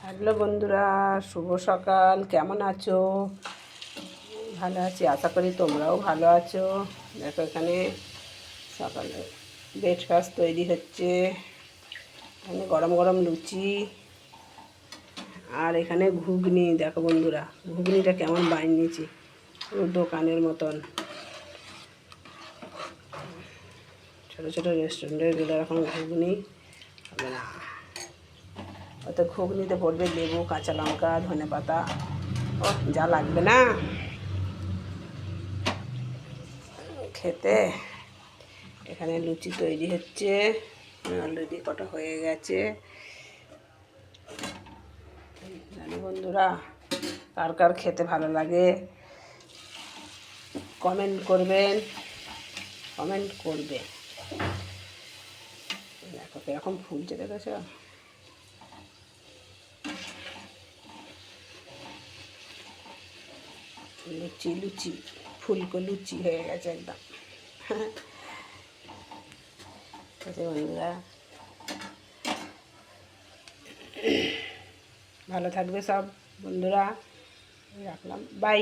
Hello বন্ধুরা, শুভ সকাল। কেমন আছো? ভালো আছি, আশা করি তোমরাও ভালো আছো। দেখো এখানে সকালে ব্রেকফাস্ট তৈরি হচ্ছে। এখানে গরম গরম লুচি আর এখানে ঘুগনি। দেখো বন্ধুরা, ঘুগনিটা কেমন বানিয়েছি, পুরো দোকানের মতন। ছোটো ছোটো রেস্টুরেন্টে গেলে এরকম ঘুগনি হবে না। ওতে ঘুগনিতে পড়বে লেবু, কাঁচা লঙ্কা, ধনেপাতা, ও যা লাগবে না খেতে। এখানে লুচি তৈরি হচ্ছে, অলরেডি কটা হয়ে গেছে। জানো বন্ধুরা, কার কার খেতে ভালো লাগে কমেন্ট করবেন, কমেন্ট করবে। দেখো কিরকম ফুলছে, দেখেছো? লুচি লুচি ফুলকো লুচি হয়ে গেছে একদম। বন্ধুরা, ভালো থাকবে সব বন্ধুরা। রাখলাম, বাই।